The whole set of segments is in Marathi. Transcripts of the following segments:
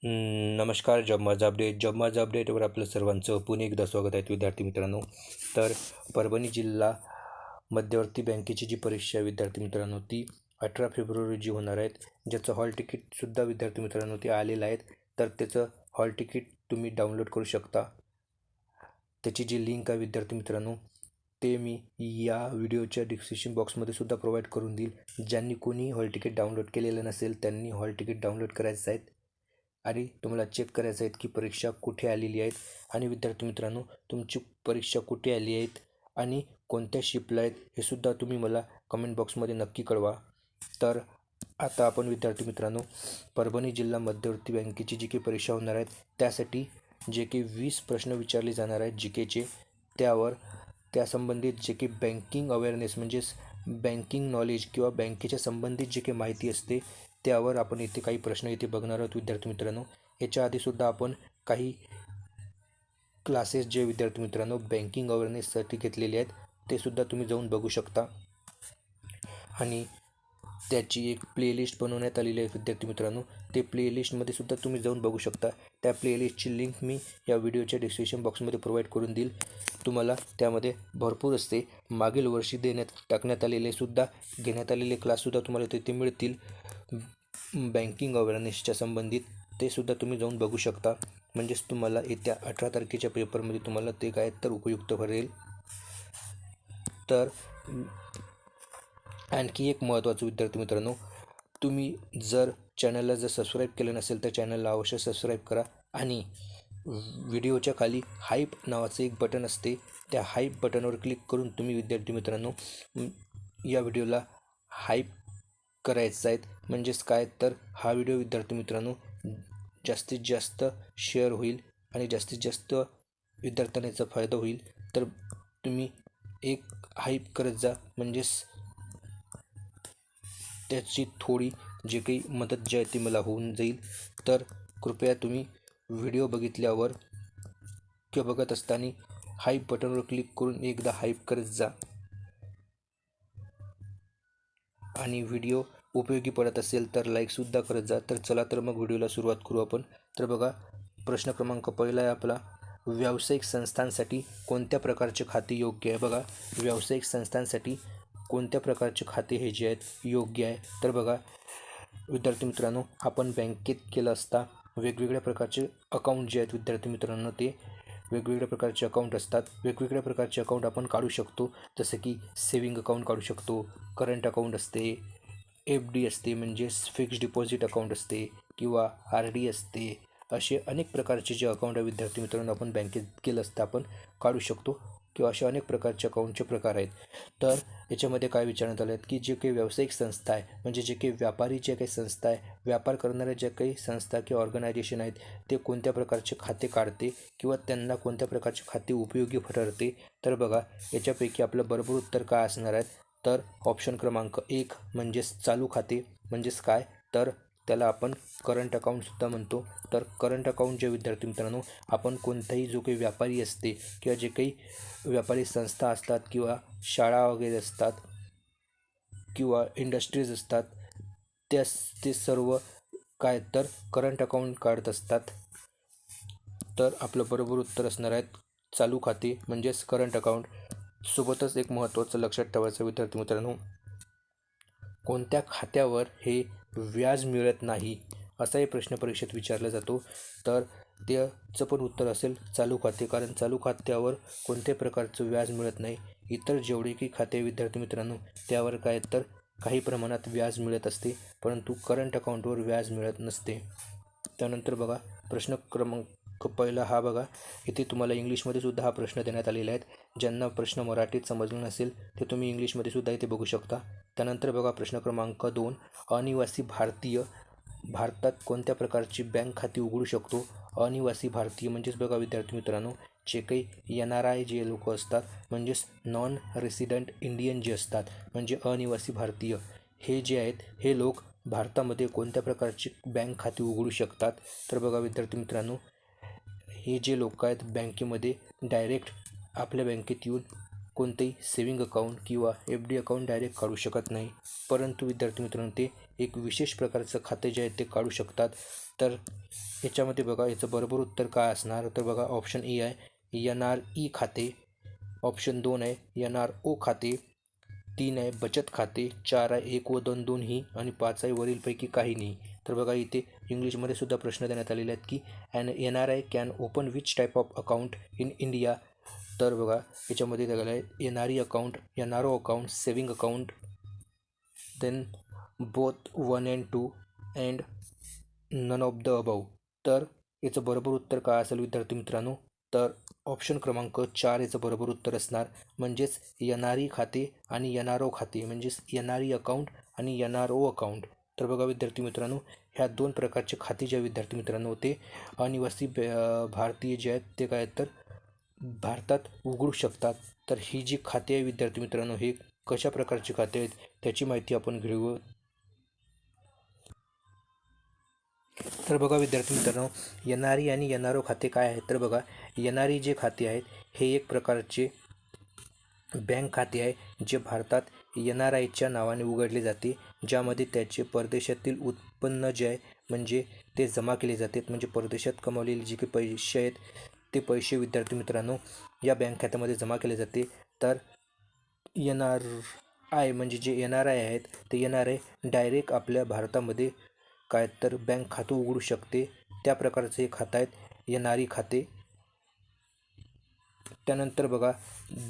नमस्कार. जॉब माझा अपडेटवर आपलं सर्वांचं पुन्हा एकदा स्वागत आहे विद्यार्थी मित्रांनो. तर परभणी जिल्हा मध्यवर्ती बँकेची जी परीक्षा आहे विद्यार्थी मित्रांनो, ती 18 फेब्रुवारी रोजी होणार आहेत. ज्याचं हॉल तिकीटसुद्धा विद्यार्थी मित्रांनो ते आलेलं आहेत. तर त्याचं हॉल तिकीट तुम्ही डाउनलोड करू शकता. त्याची जी लिंक आहे विद्यार्थी मित्रांनो, ते मी या व्हिडिओच्या डिस्क्रिप्शन बॉक्समध्ये सुद्धा प्रोव्हाइड करून देईल. ज्यांनी कोणी हॉल तिकीट डाउनलोड केलेलं नसेल त्यांनी हॉल तिकीट डाउनलोड करायचं आहेत आणि तुम्हाला चेक करायचं आहे की परीक्षा कुठे आलेली आहेत. आणि विद्यार्थी मित्रांनो, तुमची परीक्षा कुठे आली आहेत आणि कोणत्या शिफ्टला आहेत हे सुद्धा तुम्ही मला कमेंट बॉक्समध्ये नक्की कळवा. तर आता आपण विद्यार्थी मित्रांनो, परभणी जिल्हा मध्यवर्ती बँकेची जी काही परीक्षा होणार आहेत त्यासाठी जे काही 20 प्रश्न विचारले जाणार आहेत GKचे, त्यासंबंधित जे काही बँकिंग अवेअरनेस म्हणजेच बँकिंग नॉलेज किंवा बँकेच्या संबंधित जे काही माहिती असते त्यावर आपण इथे काही प्रश्न इथे बघणार आहोत विद्यार्थी मित्रांनो. याच्या आधीसुद्धा आपण काही क्लासेस जे विद्यार्थी मित्रांनो बँकिंग अवेअरनेससाठी घेतलेले आहेत ते सुद्धा तुम्ही जाऊन बघू शकता. आणि त्याची एक प्लेलिस्ट बनवण्यात आलेली आहे विद्यार्थी मित्रांनो. ते प्लेलिस्टमध्ये सुद्धा तुम्ही जाऊन बघू शकता. त्या प्लेलिस्टची लिंक मी या व्हिडिओच्या डिस्क्रिप्शन बॉक्समध्ये प्रोव्हाइड करून देईल. तुम्हाला त्यामध्ये भरपूर असते. मागील वर्षी टाकण्यात आलेले सुद्धा घेण्यात आलेले क्लाससुद्धा तुम्हाला तिथे मिळतील बँकिंग अवेअरनेसच्या संबंधित. ते सुद्धा तुम्ही जाऊन बघू शकता. म्हणजेच तुम्हाला येत्या 18 तारखेच्या पेपरमध्ये तुम्हाला ते काय तर उपयुक्त ठरेल. तर आणखी एक महत्त्वाचं विद्यार्थी मित्रांनो, तुम्ही जर चॅनलला सबस्क्राईब केलं नसेल तर चॅनलला अवश्य सबस्क्राईब करा. आणि व्हिडिओच्या खाली हाईप नावाचं एक बटन असते, त्या हाईप बटनवर क्लिक करून तुम्ही विद्यार्थी मित्रांनो या व्हिडिओला हाईप करायचं आहेत. म्हणजेच काय तर हा व्हिडिओ विद्यार्थी मित्रांनो जास्तीत जास्त शेअर होईल आणि जास्तीत जास्त विद्यार्थ्यांना याचा फायदा होईल. तर तुम्ही एक हाईप करत जा, म्हणजेच त्याची थोडी जे काही मदत जी आहे ती मला होऊन जाईल. तर कृपया तुम्ही व्हिडिओ बघितल्यावर किंवा बघत असताना हाईप बटनवर क्लिक करून एकदा हाईप करत जा. आणि व्हिडिओ उपयोगी पडत असेल तर लाईकसुद्धा करत जा. तर चला तर मग व्हिडिओला सुरुवात करू आपण. तर बघा, प्रश्न क्रमांक पहिला आहे आपला, व्यावसायिक संस्थांसाठी कोणत्या प्रकारचे खाते योग्य आहे. बघा, व्यावसायिक संस्थांसाठी कोणत्या प्रकारचे खाते हे जे आहेत योग्य आहे. तर बघा विद्यार्थी मित्रांनो, आपण बँकेत केलं असता वेगवेगळ्या प्रकारचे अकाउंट जे आहेत विद्यार्थी मित्रांनो, ते वेगवेगळ्या प्रकारचे अकाउंट असतात. वेगवेगळ्या प्रकारचे अकाउंट आपण काढू शकतो. जसं की सेविंग अकाउंट काढू शकतो, करंट अकाउंट असते, FD असते म्हणजेच फिक्स्ड डिपॉझिट अकाउंट असते, किंवा RD असते. असे अनेक प्रकारचे जे अकाउंट आहे विद्यार्थी मित्रांनो आपण बँकेत केलं असतं आपण काढू शकतो, किंवा अशा अनेक प्रकारचे अकाउंटचे प्रकार आहेत. तर याच्यामध्ये काय विचारण्यात आलं आहे की जे काही व्यावसायिक संस्था आहे म्हणजे जे काही व्यापारी जे काही संस्था आहे, व्यापार करणाऱ्या ज्या काही संस्था किंवा ऑर्गनायझेशन आहेत ते कोणत्या प्रकारचे खाते काढते किंवा त्यांना कोणत्या प्रकारचे खाते उपयोगी ठरते. तर बघा, याच्यापैकी आपलं बरोबर उत्तर काय असणार आहे. तर ऑप्शन क्रमांक 1 म्हणजेच चालू खाते. म्हणजेच काय तर त्याला आपण करंट अकाउंटसुद्धा म्हणतो. तर करंट अकाउंट जे विद्यार्थी मित्रांनो, आपण कोणताही जो काही व्यापारी असते किंवा जे काही व्यापारी संस्था असतात किंवा शाळा वगैरे असतात किंवा इंडस्ट्रीज असतात ते सर्व काय तर करंट अकाउंट काढत असतात. तर आपलं बरोबर उत्तर असणार आहे चालू खाते म्हणजेच करंट अकाउंट. सोबतच एक महत्त्वाचं लक्षात ठेवायचं विद्यार्थी मित्रांनो, कोणत्या खात्यावर हे व्याज मिळत नाही असाही प्रश्न परीक्षेत विचारला जातो. तर त्याचं पण उत्तर असेल चालू खाते, कारण चालू खात्यावर कोणत्याही प्रकारचं व्याज मिळत नाही. इतर जेवढे काही खाते विद्यार्थी मित्रांनो त्यावर काय तर काही प्रमाणात व्याज मिळत असते, परंतु करंट अकाउंटवर व्याज मिळत नसते. त्यानंतर बघा, प्रश्न क्रमांक पहिला हा बघा, इथे तुम्हाला इंग्लिशमध्ये सुद्धा हा प्रश्न देण्यात आलेला आहे. ज्यांना प्रश्न मराठीत समजला नसेल ते तुम्ही इंग्लिशमध्ये सुद्धा इथे बघू शकता. त्यानंतर बघा प्रश्न क्रमांक 2, अनिवासी भारतीय भारतात कोणत्या प्रकारची बँक खाती उघडू शकतो. अनिवासी भारतीय म्हणजेच बघा विद्यार्थी मित्रांनो, जे काही NRI जे लोक असतात म्हणजेच नॉन रेसिडेंट इंडियन जे असतात म्हणजे अनिवासी भारतीय, हे जे आहेत हे लोक भारतामध्ये कोणत्या प्रकारची बँक खाती उघडू शकतात. तर बघा विद्यार्थी मित्रांनो, हे जे लोक आहेत बँकेमध्ये डायरेक्ट आपल्या बँकेत येऊन कोणतेही सेविंग अकाउंट किंवा FD अकाउंट डायरेक्ट काढू शकत नाही, परंतु विद्यार्थी मित्रांनो ते एक विशेष प्रकारचं खाते जे आहे ते काढू शकतात. तर याच्यामध्ये बघा याचं बरोबर उत्तर काय असणार, तर बघा ऑप्शन ए आहे NRE खाते, ऑप्शन 2 आहे NRO खाते, 3 आहे बचत खाते, 4 आहे 1 व 2 दोन्ही आणि 5 आहे वरीलपैकी काही नाही. तर बघा इथे इंग्लिशमध्ये सुद्धा प्रश्न देण्यात आलेले आहेत की NRI can open which type of account in India. तर बघा याच्यामध्ये दिलेलं आहे NRE account, NRO account, saving account, then both 1 and 2 and none of the above. तर याचं बरोबर उत्तर काय असेल विद्यार्थी मित्रांनो, तर ऑप्शन क्रमांक 4 याचं बरोबर उत्तर असणार. म्हणजेच NRE खाते आणि NRO खाते, म्हणजेच NRE अकाउंट आणि NRO अकाउंट. तर बघा विद्यार्थी मित्रांनो, ह्या 2 प्रकारचे खाते जे विद्यार्थी मित्रांनो होते अनिवासी भारतीय जे आहेत ते काय तर भारतात उघडू शकतात. तर ही जी खाते आहे विद्यार्थी मित्रांनो, हे कशा प्रकारची खाते आहेत त्याची माहिती आपण घेऊ. तर बघा विद्यार्थी मित्रांनो, NRE आणि NRO खाते काय आहेत, तर बघा NRE जे खाते आहेत हे एक प्रकारचे बँक खाते आहे जे भारतात NRIच्या नावाने उघडले जाते, ज्यामध्ये त्याचे परदेशातील उत्पन्न जे आहे म्हणजे ते जमा केले जाते. म्हणजे परदेशात कमावलेले जे काही पैसे आहेत ते पैसे विद्यार्थी मित्रांनो या बँक खात्यामध्ये जमा केले जाते. तर NRI म्हणजे जे NRI आहेत ते NRI डायरेक्ट आपल्या भारतामध्ये काय तर बँक खातं उघडू शकते, त्या प्रकारचे हे खातं आहेत NRE खाते. त्यानंतर बघा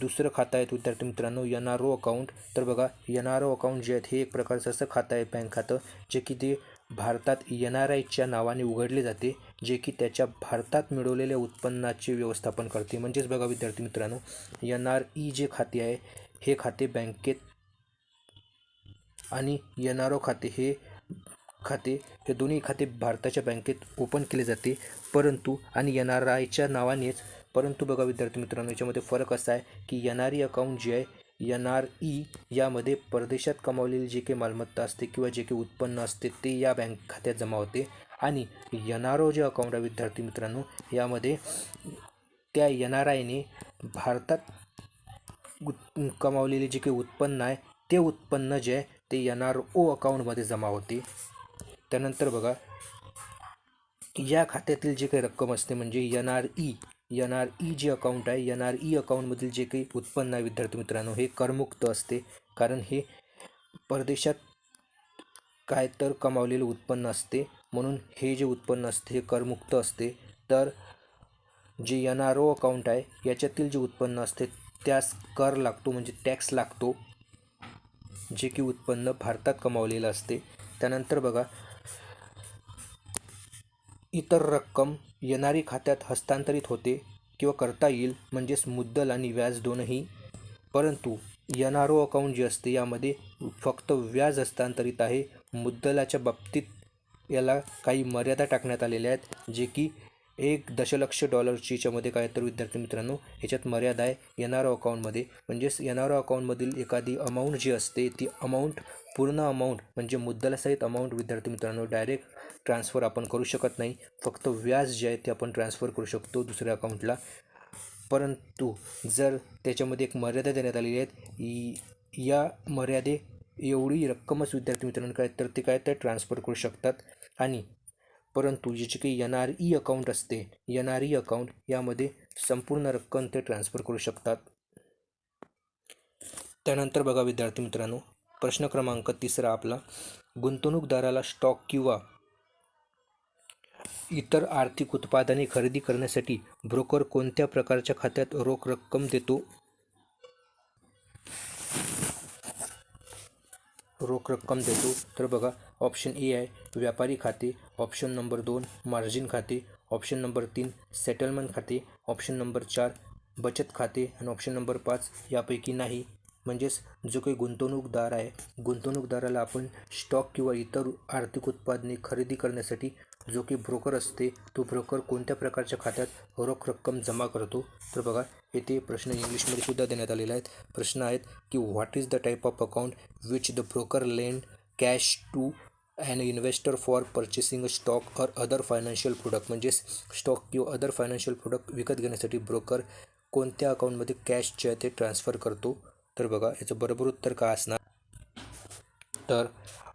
दुसरं खातं आहे विद्यार्थी मित्रांनो NRO अकाउंट. तर बघा NRO अकाउंट जे आहेत हे एक प्रकारचं असं खातं आहे बँक खातं जे की ते भारतात NRIच्या नावाने उघडले जाते, जे की त्याच्या भारतात मिळवलेल्या उत्पन्नाचे व्यवस्थापन करते. म्हणजेच बघा विद्यार्थी मित्रांनो NRE जे खाते आहे हे खाते बँकेत आणि NRO खाते हे दोन्ही खाते भारताच्या बँकेत ओपन केले जाते, परंतु आणि NRIच्या नावानेच. परंतु बघा विद्यार्थी मित्रांनो याच्यामध्ये फरक असा आहे की NRE अकाउंट जे आहे NRE यामध्ये परदेशात कमावलेली जे काही मालमत्ता असते किंवा जे काही उत्पन्न असते ते या बँक खात्यात जमा होते, आणि NRO जे अकाउंट आहे विद्यार्थी मित्रांनो यामध्ये त्या NRIने भारतात कमावलेले जे काही उत्पन्न आहे ते उत्पन्न जे आहे ते NRO अकाउंटमध्ये जमा होते. त्यानंतर बघा या खात्यातील जे काही रक्कम असते म्हणजे NRE जे अकाउंट आहे NRE अकाउंटमधील जे काही उत्पन्न आहे विद्यार्थी मित्रांनो हे करमुक्त असते, कारण हे परदेशात काय तर कमावलेलं उत्पन्न असते, म्हणून हे जे उत्पन्न असते हे करमुक्त असते. तर जे NRO अकाउंट आहे याच्यातील जे उत्पन्न असते त्यास कर लागतो म्हणजे टॅक्स लागतो, जे की उत्पन्न भारतात कमावलेलं असते. त्यानंतर बघा इतर रक्कम NRE खात्यात हस्तांतरित होते किंवा करता येईल, म्हणजेच मुद्दल आणि व्याज दोनही. परंतु NRO अकाउंट जे असते यामध्ये फक्त व्याज हस्तांतरित आहे, मुद्दलाच्या बाबतीत याला काही मर्यादा टाकण्यात आलेल्या आहेत, जे की $1 दशलक्ष याच्यामध्ये काय तर विद्यार्थी मित्रांनो याच्यात मर्यादा आहे NRO अकाउंटमध्ये. म्हणजेच NRO अकाउंटमधील एखादी अमाऊंट जी असते ती अमाऊंट पूर्ण अमाऊंट म्हणजे मुद्दलासहित अमाऊंट विद्यार्थी मित्रांनो डायरेक्ट ट्रान्सफर आपण करू शकत नाही, फक्त व्याज जे आहे ते आपण ट्रान्सफर करू शकतो दुसऱ्या अकाउंटला. परंतु जर त्याच्यामध्ये एक मर्यादा देण्यात आलेली आहे, या मर्यादे एवढी रक्कमच विद्यार्थी मित्रांनो काय तर ते काय तर ट्रान्सफर करू शकतात. आणि परंतु जे काही NRE अकाउंट असते NRE अकाउंट यामध्ये संपूर्ण रक्कम ते ट्रान्सफर करू शकतात. त्यानंतर बघा विद्यार्थी मित्रांनो प्रश्न क्रमांक 3 आपला, गुंतवणूकदाराला स्टॉक किंवा इतर आर्थिक उत्पादने खरेदी करण्यासाठी ब्रोकर कोणत्या प्रकारच्या खात्यात रोख रक्कम देतो. तर बघा ऑप्शन ए आहे व्यापारी खाते, ऑप्शन नंबर 2 मार्जिन खाते, ऑप्शन नंबर 3 सेटलमेंट खाते, ऑप्शन नंबर 4 बचत खाते आणि ऑप्शन नंबर 5 यापैकी नाही. म्हणजेच जो काही गुंतवणूकदार आहे गुंतवणूकदाराला आपण स्टॉक किंवा इतर आर्थिक उत्पादने खरेदी करण्यासाठी जो काही ब्रोकर असते तो ब्रोकर कोणत्या प्रकारच्या खात्यात रोख रक्कम जमा करतो. तर बघा येथे प्रश्न इंग्लिशमध्ये सुद्धा देण्यात आलेला आहे. प्रश्न आहेत की what is the type of account which the broker lend cash to and investor for purchasing a stock or other financial product. म्हणजेच स्टॉक किंवा अदर फायनान्शियल प्रोडक्ट विकत घेण्यासाठी ब्रोकर कोणत्या अकाउंटमध्ये कॅश जे आहे ते ट्रान्सफर करतो. तर बघा याचं बरोबर उत्तर काय असणार, तर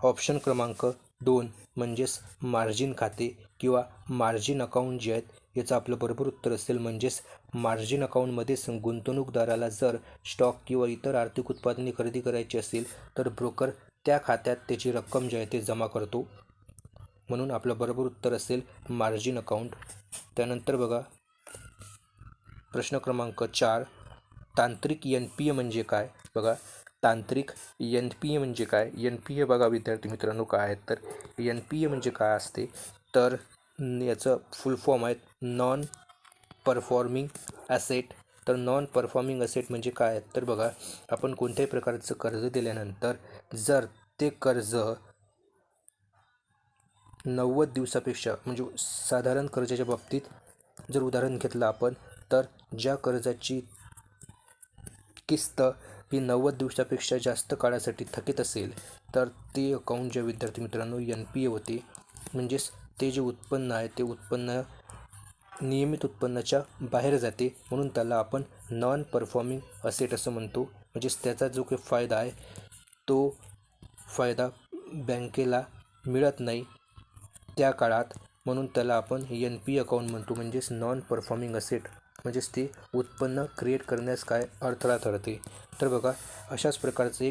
ऑप्शन क्रमांक 2 म्हणजेच मार्जिन खाते किंवा मार्जिन अकाउंट जे आहेत याचं आपलं बरोबर उत्तर असेल. म्हणजेच मार्जिन अकाउंटमध्येच गुंतवणूकदाराला जर स्टॉक किंवा इतर आर्थिक उत्पादने खरेदी करायची असेल तर ब्रोकर त्या खात्यात त्याची रक्कम जी आहे ते जमा करतो. म्हणून आपलं बरोबर उत्तर असेल मार्जिन अकाउंट. त्यानंतर बघा प्रश्न क्रमांक 4, तांत्रिक NPA म्हणजे काय? बघा तांत्रिक NPA म्हणजे काय? NPA बघा विद्यार्थी मित्रांनो काय आहेत तर NPA म्हणजे काय असते तर याचं फुल फॉर्म आहे नॉन परफॉर्मिंग ॲसेट. तर नॉन परफॉर्मिंग ॲसेट म्हणजे काय तर बघा आपण कोणत्याही प्रकारचं कर्ज दिल्यानंतर जर ते कर्ज 90 दिवसापेक्षा म्हणजे साधारण कर्जाच्या बाबतीत जर उदाहरण घेतलं आपण तर ज्या कर्जाची किस्त ही 90 दिवसापेक्षा जास्त काळासाठी थकीत असेल तर ते अकाउंट ज्या विद्यार्थी मित्रांनो NPA होते. म्हणजेच ते जे उत्पन्न आहे ते उत्पन्न नियमित उत्पन्नाच्या बाहेर जाते म्हणून त्याला आपण नॉन परफॉर्मिंग असेट असं म्हणतो. म्हणजेच त्याचा जो काही फायदा आहे तो फायदा बँकेला मिळत नाही त्या काळात म्हणून त्याला आपण NPA अकाउंट म्हणतो. म्हणजेच नॉन परफॉर्मिंग असेट म्हणजेच ते उत्पन्न क्रिएट करण्यास काय अडथळा ठरते. तर बघा अशाच प्रकारचं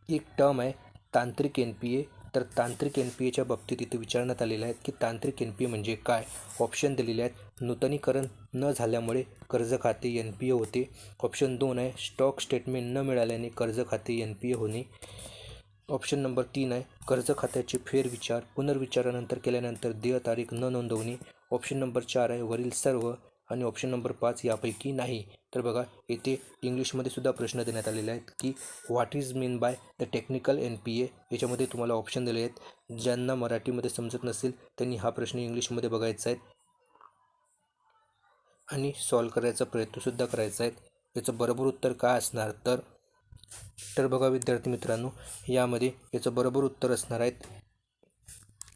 एक टर्म आहे तांत्रिक NPA. तर तांत्रिक NPAच्या बाबतीत इथे विचारण्यात आलेलं आहे की तांत्रिक NPA म्हणजे काय? ऑप्शन दिलेले आहेत नूतनीकरण न झाल्यामुळे कर्ज खाते NPA होते. ऑप्शन 2 आहे स्टॉक स्टेटमेंट न मिळाल्याने कर्ज खाते NPA होणे. ऑप्शन नंबर 3 आहे कर्ज खात्याचे फेरविचार पुनर्विचारानंतर केल्यानंतर देय तारीख न नोंदवणे. ऑप्शन नंबर 4 आहे वरील सर्व आणि ऑप्शन नंबर 5 यापैकी नाही. तर बघा येथे इंग्लिशमध्ये सुद्धा प्रश्न देण्यात आलेले आहेत की what is mean by the technical NPA. याच्यामध्ये तुम्हाला ऑप्शन दिले आहेत. ज्यांना मराठीमध्ये समजत नसेल त्यांनी हा प्रश्न इंग्लिशमध्ये बघायचा आहे आणि सॉल्व करायचा प्रयत्नसुद्धा करायचा आहे. याचं बरोबर उत्तर काय असणार तर बघा विद्यार्थी मित्रांनो यामध्ये याचं बरोबर उत्तर असणार आहेत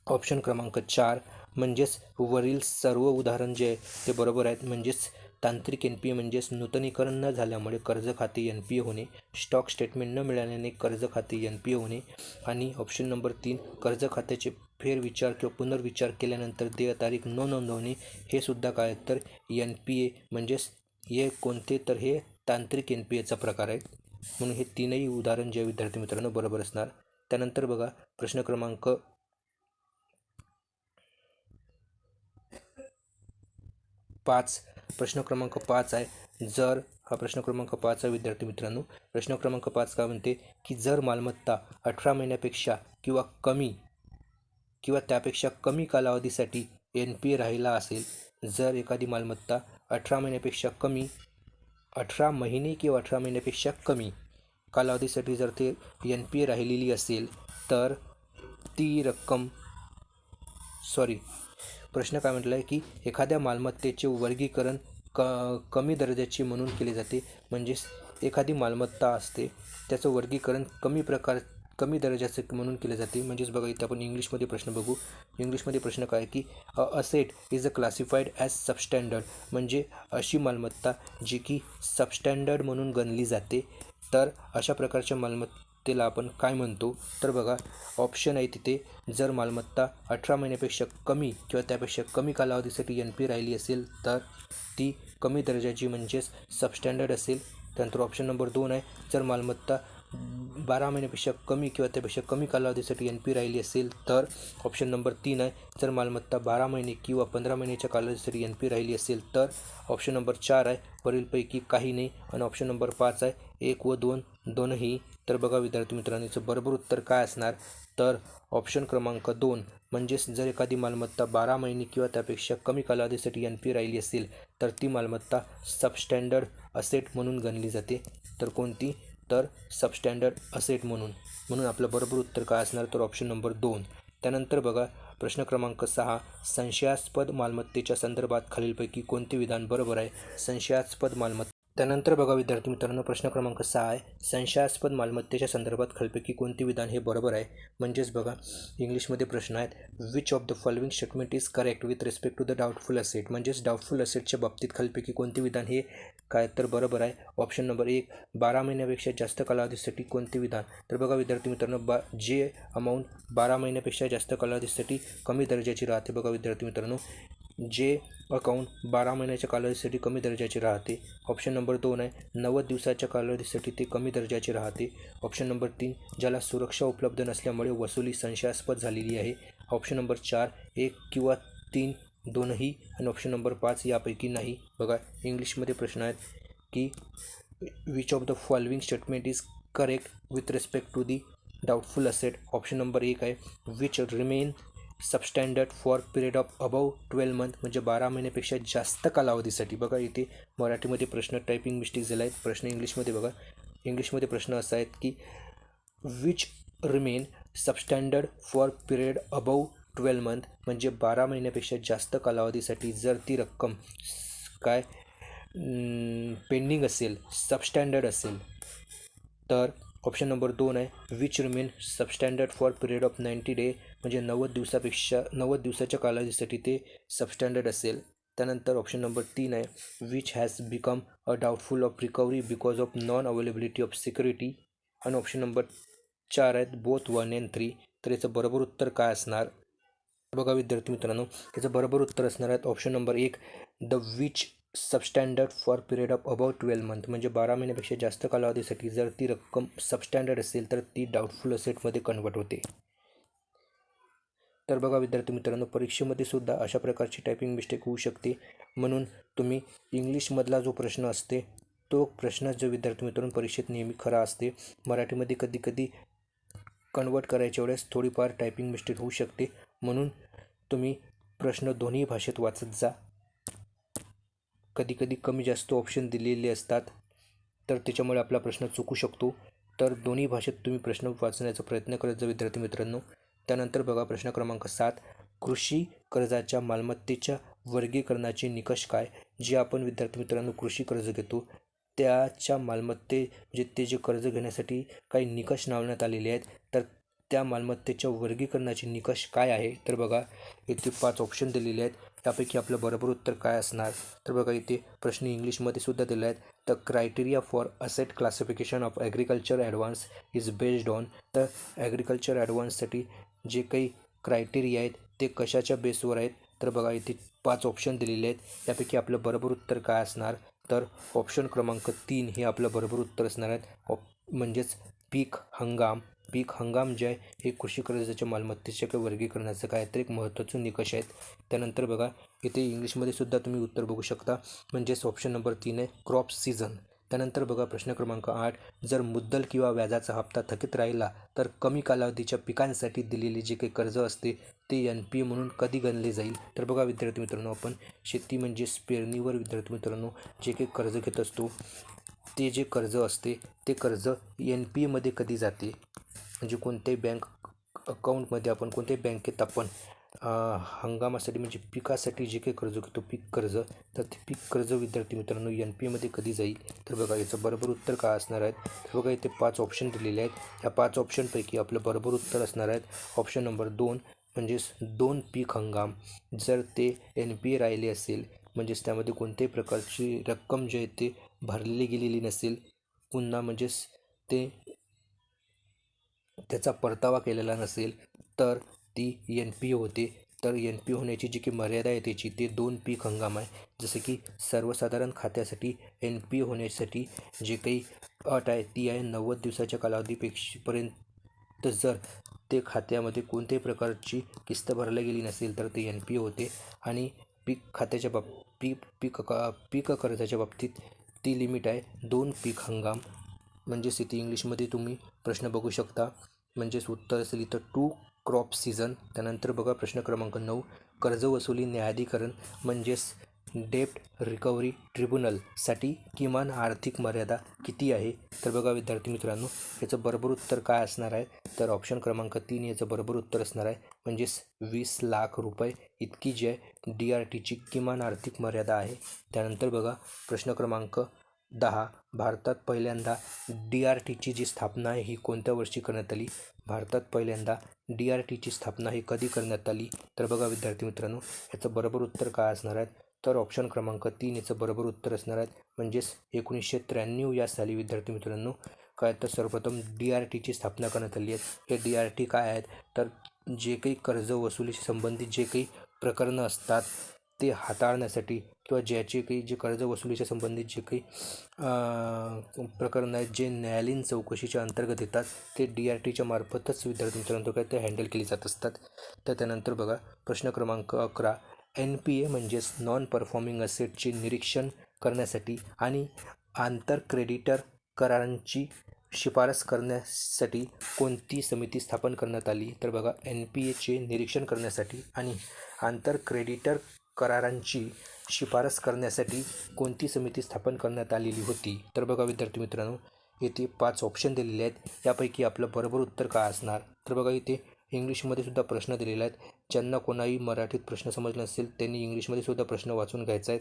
ऑप्शन क्रमांक 4 म्हणजेच वरील सर्व उदाहरण जे आहे ते बरोबर आहेत. म्हणजेच तांत्रिक NPA म्हणजेच नूतनीकरण न झाल्यामुळे कर्ज खाते NPA होणे, स्टॉक स्टेटमेंट न मिळाल्याने कर्ज खाते NPA होणे आणि ऑप्शन नंबर 3 कर्ज खात्याचे फेरविचार किंवा पुनर्विचार केल्यानंतर देय तारीख न नोंदवणे हे सुद्धा काय तर NPA म्हणजेच हे कोणते तर हे तांत्रिक NPAचा प्रकार आहे. म्हणून हे तीनही उदाहरण जे विद्यार्थी मित्रांनो बरोबर असणार. त्यानंतर बघा प्रश्न क्रमांक 5 प्रश्न क्रमांक 5 आहे जर हा प्रश्न क्रमांक 5 आहे विद्यार्थी मित्रांनो. प्रश्न क्रमांक 5 काय म्हणते की जर मालमत्ता 18 महिन्यापेक्षा किंवा कमी किंवा त्यापेक्षा कमी कालावधीसाठी NPA राहिला असेल. जर एखादी मालमत्ता 18 महिन्यापेक्षा कमी 18 महिने किंवा 18 महिन्यापेक्षा कमी कालावधीसाठी जर ते NPA राहिलेली असेल तर ती रक्कम प्रश्न काय म्हटलं आहे की एखाद्या मालमत्तेचे वर्गीकरण कमी दर्जाची म्हणून केले जाते. म्हणजेच एखादी मालमत्ता असते त्याचं वर्गीकरण कमी दर्जाचे म्हणून केले जाते. म्हणजेच बघा इथे आपण इंग्लिशमध्ये प्रश्न बघू. इंग्लिशमध्ये प्रश्न काय की asset is a classified as substandard म्हणजे अशी मालमत्ता जी की सबस्टँडर्ड म्हणून गणली जाते. तर अशा प्रकारच्या मालमत्तेला आपण काय म्हणतो तर बघा ऑप्शन आहे तिथे जर मालमत्ता 18 महिन्यापेक्षा कमी किंवा त्यापेक्षा कमी कालावधीसाठी NPA राहिली असेल तर ती कमी दर्जाची म्हणजेच सबस्टँडर्ड असेल. त्यानंतर ऑप्शन नंबर 2 आहे जर मालमत्ता 12 महिन्यापेक्षा कमी किंवा त्यापेक्षा कमी कालावधीसाठी NPA राहिली असेल तर ऑप्शन नंबर 3 आहे जर मालमत्ता 12 महिने किंवा 15 महिन्याच्या कालावधीसाठी NPA राहिली असेल तर ऑप्शन नंबर 4 आहे वरीलपैकी काही नाही आणि ऑप्शन नंबर 5 आहे 1 व 2 दोनही. तर बघा विद्यार्थी मित्रांनो बरोबर उत्तर काय असणार तर ऑप्शन क्रमांक 2 म्हणजेच जर एखादी मालमत्ता 12 महिने किंवा त्यापेक्षा कमी कालावधीसाठी NPA राहिली असेल तर ती मालमत्ता सबस्टँडर्ड असेट म्हणून गणली जाते. तर कोणती तर सबस्टँडर्ड असेट म्हणून आपलं बरोबर उत्तर काय असणार तर ऑप्शन नंबर 2. त्यानंतर बघा प्रश्न क्रमांक 6 संशयास्पद मालमत्तेच्या संदर्भात खालीलपैकी कोणते विधान बरोबर आहे. संशयास्पद मालमत्ता त्यानंतर बघा विद्यार्थी मित्रांनो, प्रश्न क्रमांक 6 आहे, संशयास्पद मालमत्तेच्या संदर्भात खालीलपैकी कोणते विधान हे बरोबर आहे. म्हणजेच बघा इंग्लिशमध्ये प्रश्न आहेत, which of the following statement is correct with respect to the doubtful asset. म्हणजेच डाऊटफुल असेटच्या बाबतीत खालीलपैकी कोणते विधान हे काय तर बरोबर आहे. ऑप्शन नंबर 1, 12 महिन्यापेक्षा जास्त कालावधीसाठी कोणते विधान. तर बघा विद्यार्थी मित्रांनो, जे अमाऊंट 12 महिन्यापेक्षा जास्त कालावधीसाठी कमी दर्जाची राहते. बघा विद्यार्थी मित्रांनो, जे अकाउंट 12 महिन्याच्या कालावधीसाठी कमी दर्जाचे राहते. ऑप्शन नंबर 2 आहे, 90 दिवसाच्या कालावधीसाठी ते कमी दर्जाचे राहते. ऑप्शन नंबर 3, ज्याला सुरक्षा उपलब्ध नसल्यामुळे वसुली संशयास्पद झालेली आहे. ऑप्शन नंबर 4, 1 किंवा 3 दोनही. आणि ऑप्शन नंबर 5 यापैकी नाही. बघा इंग्लिशमध्ये प्रश्न आहेत की which of the following statement is correct with respect to the doubtful asset. Option number 1 आहे, which remain substandard for period of above 12 month. म्हणजे 12 महिन्यापेक्षा जास्त कालावधीसाठी. बघा इथे मराठीमध्ये प्रश्न टायपिंग मिस्टेक झाला आहे. प्रश्न इंग्लिशमध्ये बघा, इंग्लिशमध्ये प्रश्न असा आहेत की which remain substandard for period above 12 month. म्हणजे 12 महिन्यापेक्षा जास्त कालावधीसाठी जर ती रक्कम काय पेंडिंग असेल, सबस्टँडर्ड असेल, तर ऑप्शन नंबर 2 आहे, which remain substandard for period of 90 day. म्हणजे 90 दिवसाच्या कालावधीसाठी ते सबस्टँडर्ड असेल. त्यानंतर ऑप्शन नंबर 3 आहे, which has become a doubtful of recovery because of non availability of security. आणि ऑप्शन नंबर 4 आहेत, बोथ 1 and 3. तर याचं बरोबर उत्तर काय असणार. बघा विद्यार्थी मित्रांनो, याचं बरोबर उत्तर असणार आहे option number 1, the which substandard for period of about 12 month. म्हणजे 12 महिन्यापेक्षा जास्त कालावधीसाठी जर ती रक्कम सबस्टँडर्ड असेल तर ती डाऊटफुल असेटमध्ये कन्वर्ट होते. तर बघा विद्यार्थी मित्रांनो, परीक्षेमध्ये सुद्धा अशा प्रकारची टायपिंग मिस्टेक होऊ शकते. म्हणून तुम्ही इंग्लिशमधला जो प्रश्न असते तो प्रश्न जो विद्यार्थी मित्रांनो परीक्षेत नेहमी खरा असते. मराठीमध्ये कधी कधी कन्वर्ट करायच्या वेळेस थोडीफार टायपिंग मिस्टेक होऊ शकते. म्हणून तुम्ही प्रश्न दोन्ही भाषेत वाचत जा. कधी कधी कमी जास्त ऑप्शन दिलेले असतात तर त्याच्यामुळे आपला प्रश्न चुकू शकतो. तर दोन्ही भाषेत तुम्ही प्रश्न वाचण्याचा प्रयत्न करत जा विद्यार्थी मित्रांनो. त्यानंतर बघा प्रश्न क्रमांक 7, कृषी कर्जाच्या मालमत्तेच्या वर्गीकरणाचे निकष काय. जे आपण विद्यार्थी मित्रांनो कृषी कर्ज घेतो त्याच्या मालमत्ते म्हणजे ते जे कर्ज घेण्यासाठी काही निकष लावण्यात आलेले आहेत, तर त्या मालमत्तेच्या वर्गीकरणाचे निकष काय आहे. तर बघा इथे 5 ऑप्शन दिलेले आहेत. त्यापैकी आपलं बरोबर उत्तर काय असणार. तर बघा इथे प्रश्न इंग्लिशमध्ये सुद्धा दिले आहेत. The criteria for asset classification of agriculture advance is based on. तर ॲग्रिकल्चर ॲडव्हान्ससाठी जे काही क्रायटेरिया आहेत ते कशाच्या बेसवर आहेत. तर बघा इथे 5 ऑप्शन दिलेले आहेत. त्यापैकी आपलं बरोबर उत्तर काय असणार. तर ऑप्शन क्रमांक 3 हे आपलं बरोबर उत्तर असणार आहेत. म्हणजेच पीक हंगाम. पीक हंगाम जे आहे हे कृषी कर्जाच्या मालमत्तेच्या काही वर्गीकरणाचं काहीतरी एक महत्त्वाचं निकष आहेत. त्यानंतर बघा इथे इंग्लिशमध्ये सुद्धा तुम्ही उत्तर बघू शकता. म्हणजेच ऑप्शन नंबर 3 आहे, क्रॉप सीझन. त्यानंतर बघा प्रश्न क्रमांक 8, जर मुद्दल किंवा व्याजाचा हप्ता थकीत राहिला तर कमी कालावधीच्या पिकांसाठी दिलेले जे काही कर्ज असते ते NPA म्हणून कधी गणले जाईल. तर बघा विद्यार्थी मित्रांनो, आपण शेती म्हणजे पेरणीवर विद्यार्थी मित्रांनो जे काही कर्ज घेत असतो ते जे कर्ज असते ते कर्ज NPAमध्ये कधी जाते. म्हणजे कोणत्याही बँक अकाउंटमध्ये आपण कोणत्याही बँकेत आपण हंगामासाठी म्हणजे पिकासाठी जे काही कर्ज घेतो पीक कर्ज, तर ते पीक कर्ज विद्यार्थी मित्रांनो NPAमध्ये कधी जाईल. तर बघा याचं बरोबर उत्तर काय असणार आहे. तर बघा इथे 5 ऑप्शन दिलेले आहेत. ह्या 5 ऑप्शनपैकी आपलं बरोबर उत्तर असणार आहे ऑप्शन नंबर 2, म्हणजेच 2 पीक हंगाम. जर ते NPA राहिले असेल म्हणजेच त्यामध्ये कोणत्याही प्रकारची रक्कम जी आहे ते भरली गेलेली नसेल, पुन्हा म्हणजेच ते त्याचा परतावा केलेला नसेल तर ती NPA होते. तर NPA होण्याची जी काही मर्यादा आहे त्याची ते 2 पीक हंगाम आहे. जसे की सर्वसाधारण खात्यासाठी NPA होण्यासाठी जे काही अट आहे ती आहे 90 दिवसाच्या कालावधीपर्यंत जर ते खात्यामध्ये कोणत्याही प्रकारची किस्त भरली गेली नसेल तर ते NPA होते. आणि पीक खात्याच्या पीक कर्जाच्या बाबतीत ती लिमिट आहे 2 पीक हंगाम. म्हणजेच इथे इंग्लिशमध्ये तुम्ही प्रश्न बघू शकता. म्हणजेच उत्तर असेल इथं 2 क्रॉप सीझन. त्यानंतर बघा प्रश्न क्रमांक 9, कर्ज वसुली न्यायाधिकरण म्हणजेच डेप्ट रिकव्हरी ट्रिब्युनलसाठी किमान आर्थिक मर्यादा किती आहे. तर बघा विद्यार्थी मित्रांनो याचं बरोबर उत्तर काय असणार आहे. तर ऑप्शन क्रमांक 3 याचं बरोबर उत्तर असणार आहे. म्हणजेच 20 लाख रुपये इतकी जी आहे DRTची किमान आर्थिक मर्यादा आहे. त्यानंतर बघा प्रश्न क्रमांक 10. भारतात पहिल्यांदा DRTची जी स्थापना आहे ही कोणत्या वर्षी करण्यात आली? भारतात पहिल्यांदा DRTची स्थापना ही कधी करण्यात आली? तर बघा विद्यार्थी मित्रांनो, याचं बरोबर उत्तर काय असणार आहे? तर ऑप्शन क्रमांक 3 याचं बरोबर उत्तर असणार आहे. म्हणजेच 1993 या साली विद्यार्थी मित्रांनो काय तर सर्वप्रथम DRTची स्थापना करण्यात आली आहे. हे DRT काय आहेत? तर जे काही कर्ज वसुलीशी संबंधित जे काही प्रकरणं असतात ते हाताळण्यासाठी किंवा ज्याचे काही जे कर्ज वसुलीच्या संबंधित जे काही प्रकरणं आहेत जे न्यायालयीन चौकशीच्या अंतर्गत येतात ते DRTच्या मार्फतच विद्यार्थी मित्रांनो काय ते हँडल केली जात असतात. तर त्यानंतर बघा प्रश्न क्रमांक 11. NPA म्हणजेच नॉन परफॉर्मिंग असेटचे निरीक्षण करण्यासाठी आणि आंतर क्रेडिटर करारांची शिफारस करण्यासाठी कोणती समिती स्थापन करण्यात आली? तर बघा NPAचे निरीक्षण करण्यासाठी आणि आंतर क्रेडिटर करारांची शिफारस करण्यासाठी कोणती समिती स्थापन करण्यात आलेली होती? तर बघा विद्यार्थी मित्रांनो, येथे 5 ऑप्शन दिलेले आहेत. यापैकी आपलं बरोबर उत्तर काय असणार? तर बघा इथे इंग्लिशमध्ये सुद्धा प्रश्न दिलेले आहेत. ज्यांना कोणाही मराठीत प्रश्न समजला नसेल त्यांनी इंग्लिशमध्ये सुद्धा प्रश्न वाचून घ्यायचा आहे.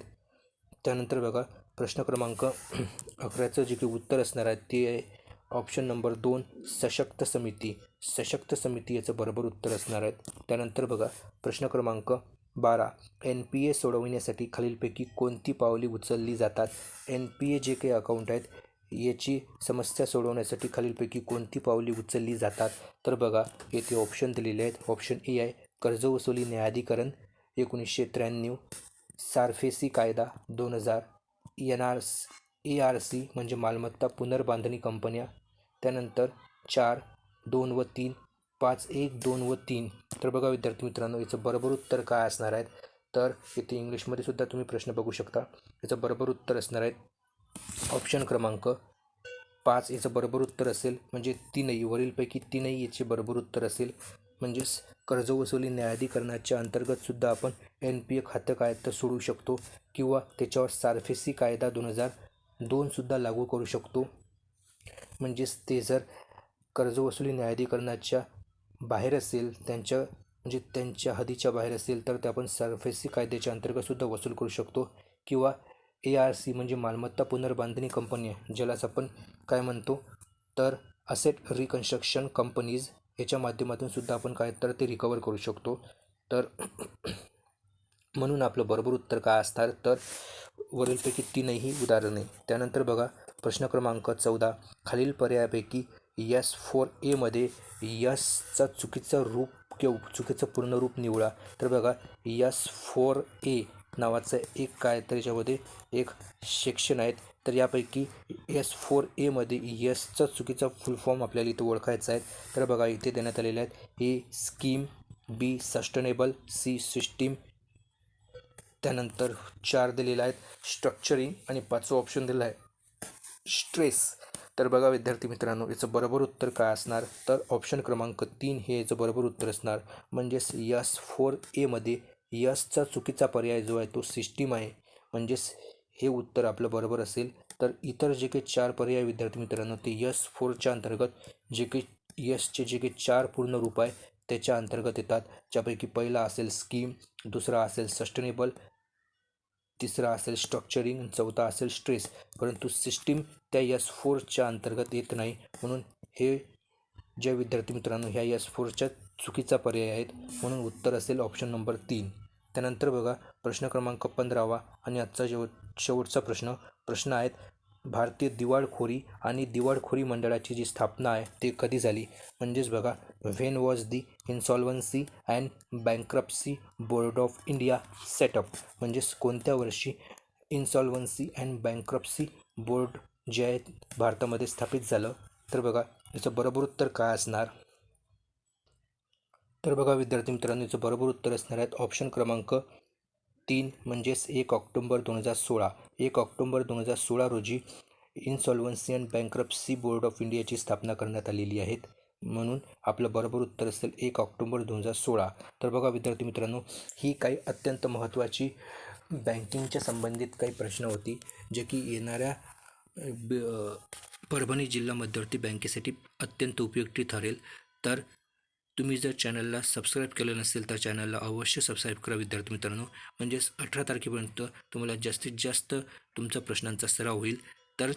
त्यानंतर बघा प्रश्न क्रमांक 11चं जे काही उत्तर असणार आहे ते आहे ऑप्शन नंबर 2 सशक्त समिती. सशक्त समिती याचं बरोबर उत्तर असणार आहे. त्यानंतर बघा प्रश्न क्रमांक 12. NPA सोडविण्यासाठी खालीलपैकी कोणती पावले उचलली जातात? NPA जे काही अकाउंट आहेत याची समस्या सोडवण्यासाठी खालीलपैकी कोणती पावले उचलली जातात? तर बघा येथे ऑप्शन दिलेले आहेत. ऑप्शन ए आहे कर्जवसुली न्यायाधिकरण 1993, सारफेसी कायदा 2000, ARC म्हणजे मालमत्ता पुनर्बांधणी कंपन्या, त्यानंतर 4, 2 व 3, 5, 1, 2 व 3. तर बघा विद्यार्थी मित्रांनो याचं बरोबर उत्तर काय असणार आहे? तर इथे इंग्लिशमध्ये सुद्धा तुम्ही प्रश्न बघू शकता. याचं बरोबर उत्तर असणार आहे ऑप्शन क्रमांक 5 याचं बरोबर उत्तर असेल. म्हणजे तीनही वरीलपैकी तीनही याचे बरोबर उत्तर असेल. म्हणजेच कर्जवसुली न्यायाधिकरणाच्या अंतर्गत सुद्धा आपण NPA खातं काय तर सोडू शकतो किंवा त्याच्यावर सारफेसी कायदा 2002 सुद्धा लागू करू शकतो. म्हणजेच ते जर कर्जवसुली न्यायाधिकरणाच्या बाहेर असेल म्हणजे त्यांच्या हद्दीच्या बाहेर असेल तर ते आपण सारफेसी कायद्याच्या अंतर्गत सुद्धा वसूल करू शकतो किंवा ARC म्हणजे मालमत्ता पुनर्बांधणी कंपनी ज्यालाच आपण काय म्हणतो तर असेट रिकन्स्ट्रक्शन कंपनीज याच्या माध्यमातून सुद्धा आपण काय तर ते रिकवर करू शकतो. तर म्हणून आपलं बरोबर उत्तर काय असणार? तर वरीलपैकी तीनही उदाहरणे. त्यानंतर बघा प्रश्न क्रमांक 14. खालील पर्यायापैकी S4A मध्ये यसचा चुकीचं रूप किंवा चुकीचं पूर्ण रूप निवडा. तर बघा S4A नावाचं एक काय तर याच्यामध्ये एक सेक्शन आहेत. तर यापैकी S4A मध्ये यसचा चुकीचा फुल फॉर्म आपल्याला इथे ओळखायचा आहे. तर बघा इथे देण्यात आलेले आहेत. A scheme, B sustainable, C system, त्यानंतर 4 दिलेला आहेत स्ट्रक्चरिंग आणि 5वा ऑप्शन दिला आहे स्ट्रेस. तर बघा विद्यार्थी मित्रांनो याचं बरोबर उत्तर काय असणार? तर ऑप्शन क्रमांक 3 हे याचं बरोबर उत्तर असणार. म्हणजेच S4A मध्ये यसचा चुकीचा पर्याय जो आहे तो सिस्टीम आहे. म्हणजेच हे उत्तर आपलं बरोबर असेल. तर इतर जे काही 4 पर्याय विद्यार्थी मित्रांनो ते S4च्या अंतर्गत जे काही यसचे जे काही 4 पूर्ण रूप आहे त्याच्या अंतर्गत येतात. ज्यापैकी पहिला असेल स्कीम, दुसरा असेल सस्टेनेबल, तिसरा असेल स्ट्रक्चरिंग, चौथा असेल स्ट्रेस. परंतु सिस्टीम त्या S4च्या अंतर्गत येत नाही. म्हणून हे ज्या विद्यार्थी मित्रांनो ह्या S4च्या चुकीचा पर्याय आहेत. म्हणून उत्तर असेल ऑप्शन नंबर 3. त्यानंतर बघा प्रश्न क्रमांक 15वा आणि आजचा शेवटचा प्रश्न आहेत भारतीय दिवाळखोरी आणि दिवाळखोरी मंडळाची जी स्थापना आहे ते कधी झाली? म्हणजेच बघा when was the insolvency and bankruptcy board of India set up. म्हणजेच कोणत्या वर्षी इन्सॉल्वन्सी अँड बँक्रप्सी बोर्ड जे आहे भारतामध्ये स्थापित झालं? तर बघा याचं बरोबर उत्तर काय असणार? तर बघा विद्यार्थी मित्रांनो याचं बरोबर उत्तर असणार आहेत ऑप्शन क्रमांक 3 म्हणजेच 1 ऑक्टोबर 2016. 1 ऑक्टोबर 2016 रोजी इन्सॉल्वन्सी अँड बँक्रप्सी बोर्ड ऑफ इंडियाची स्थापना करण्यात आलेली आहेत. म्हणून आपलं बरोबर उत्तर असेल 1 ऑक्टोबर 2016. तर बघा विद्यार्थी मित्रांनो ही काही अत्यंत महत्त्वाची बँकिंगच्या संबंधित काही प्रश्न होती जे की येणाऱ्या परभणी जिल्हा मध्यवर्ती बँकेसाठी अत्यंत उपयुक्ती ठरेल. तर तुम्ही जर चॅनलला सबस्क्राईब केलं नसेल तर चॅनलला अवश्य सबस्क्राईब करा विद्यार्थी मित्रांनो. म्हणजेच 18 तारखेपर्यंत तुम्हाला जास्तीत जास्त तुमचा प्रश्नांचा सराव होईल. तर